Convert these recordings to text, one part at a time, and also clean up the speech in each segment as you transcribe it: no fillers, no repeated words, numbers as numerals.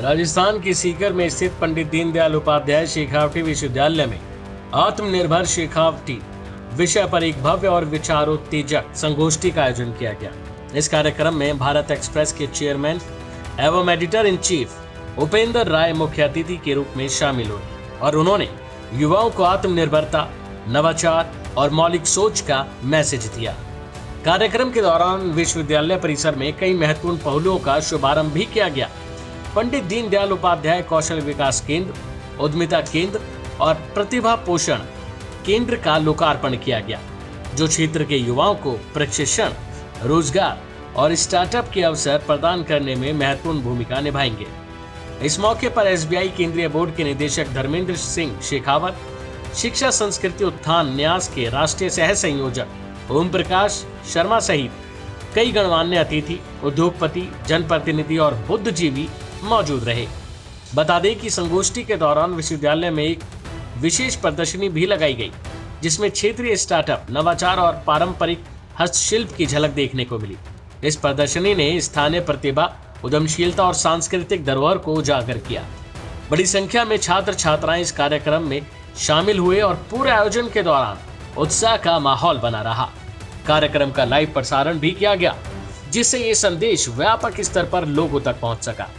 राजस्थान के सीकर में स्थित पंडित दीनदयाल उपाध्याय शेखावटी विश्वविद्यालय में आत्मनिर्भर शेखावटी विषय पर एक भव्य और विचारोत्तेजक संगोष्ठी का आयोजन किया गया। इस कार्यक्रम में भारत एक्सप्रेस के चेयरमैन एवं एडिटर इन चीफ उपेंद्र राय मुख्य अतिथि के रूप में शामिल हुए और उन्होंने युवाओं को आत्मनिर्भरता, नवाचार और मौलिक सोच का मैसेज दिया। कार्यक्रम के दौरान विश्वविद्यालय परिसर में कई महत्वपूर्ण पहलुओं का शुभारंभ भी किया गया। पंडित दीनदयाल उपाध्याय कौशल विकास केंद्र, उद्यमिता केंद्र और प्रतिभा पोषण केंद्र का लोकार्पण किया गया, जो क्षेत्र के युवाओं को प्रशिक्षण, रोजगार और स्टार्टअप के अवसर प्रदान करने में महत्वपूर्ण भूमिका निभाएंगे। इस मौके पर एसबीआई केंद्रीय बोर्ड के निदेशक धर्मेंद्र सिंह शेखावत, शिक्षा संस्कृति उत्थान न्यास के राष्ट्रीय सह संयोजक ओम प्रकाश शर्मा सहित कई गणमान्य अतिथि, उद्योगपति, जनप्रतिनिधि और बुद्धिजीवी मौजूद रहे। बता दें कि संगोष्ठी के दौरान विश्वविद्यालय में एक विशेष प्रदर्शनी भी लगाई गई, जिसमें क्षेत्रीय स्टार्टअप, नवाचार और पारंपरिक हस्तशिल्प की झलक देखने को मिली। इस प्रदर्शनी ने स्थानीय प्रतिभा, उद्यमशीलता और सांस्कृतिक धरोहर को उजागर किया। बड़ी संख्या में छात्र छात्राएं इस कार्यक्रम में शामिल हुए और पूरे आयोजन के दौरान उत्साह का माहौल बना रहा। कार्यक्रम का लाइव प्रसारण भी किया गया, जिससे ये संदेश व्यापक स्तर पर लोगों तक पहुंच सका।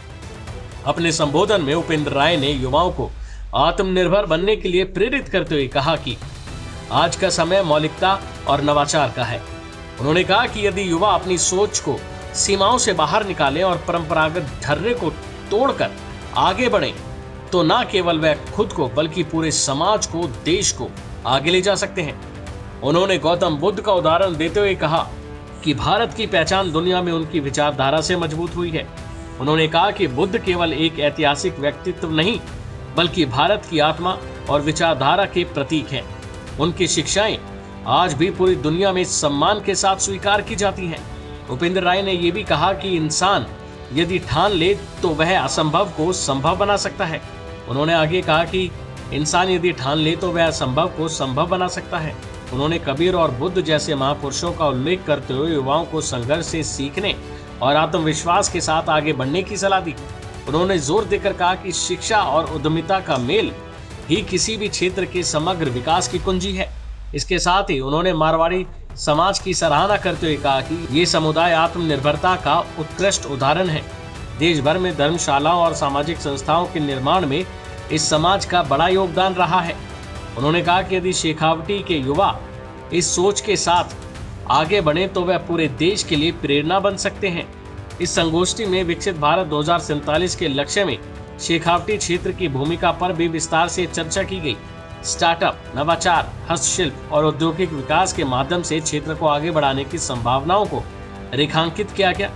अपने संबोधन में उपेंद्र राय ने युवाओं को आत्मनिर्भर बनने के लिए प्रेरित करते हुए कहा कि आज का समय मौलिकता और नवाचार का है। उन्होंने कहा कि यदि युवा अपनी सोच को सीमाओं से बाहर निकाले और परंपरागत ढर्रे को तोड़कर आगे बढ़े, तो न केवल वह खुद को बल्कि पूरे समाज को, देश को आगे ले जा सकते हैं। उन्होंने गौतम बुद्ध का उदाहरण देते हुए कहा कि भारत की पहचान दुनिया में उनकी विचारधारा से मजबूत हुई है। उन्होंने कहा कि बुद्ध केवल एक ऐतिहासिक व्यक्तित्व नहीं, बल्कि भारत की आत्मा और विचारधारा के प्रतीक हैं। उनकी शिक्षाएं आज भी पूरी दुनिया में सम्मान के साथ स्वीकार की जाती हैं। उपेंद्र राय ने यह भी कहा कि इंसान यदि ठान ले तो वह असंभव को संभव बना सकता है। उन्होंने आगे कहा कि इंसान यदि ठान ले तो वह असंभव को संभव बना सकता है। उन्होंने कबीर और बुद्ध जैसे महापुरुषों का उल्लेख करते हुए युवाओं को संघर्ष से सीखने और आत्मविश्वास के साथ आगे बढ़ने की सलाह दी। उन्होंने जोर देकर कहा कि शिक्षा और उद्यमिता का मेल ही किसी भी क्षेत्र के समग्र विकास की कुंजी है। इसके साथ ही उन्होंने मारवाड़ी समाज की सराहना करते हुए कहा कि ये समुदाय आत्मनिर्भरता का उत्कृष्ट उदाहरण है। देश भर में धर्मशालाओं और सामाजिक संस्थाओं के निर्माण में इस समाज का बड़ा योगदान रहा है। उन्होंने कहा कि यदि शेखावटी के युवा इस सोच के साथ आगे बढ़े तो वह पूरे देश के लिए प्रेरणा बन सकते हैं। इस संगोष्ठी में विकसित भारत 2047 के लक्ष्य में शेखावटी क्षेत्र की भूमिका पर भी विस्तार से चर्चा की गई। स्टार्टअप, नवाचार, हस्तशिल्प और औद्योगिक विकास के माध्यम से क्षेत्र को आगे बढ़ाने की संभावनाओं को रेखांकित किया गया।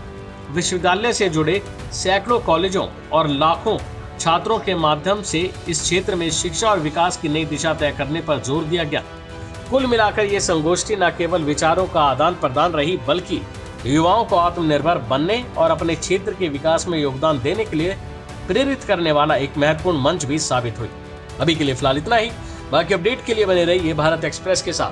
विश्वविद्यालय से जुड़े सैकड़ों कॉलेजों और लाखों छात्रों के माध्यम से इस क्षेत्र में शिक्षा और विकास की नई दिशा तय करने पर जोर दिया गया। कुल मिलाकर ये संगोष्ठी न केवल विचारों का आदान प्रदान रही, बल्कि युवाओं को आत्मनिर्भर बनने और अपने क्षेत्र के विकास में योगदान देने के लिए प्रेरित करने वाला एक महत्वपूर्ण मंच भी साबित हुई। अभी के लिए फिलहाल इतना ही। बाकी अपडेट के लिए बने रहिए भारत एक्सप्रेस के साथ।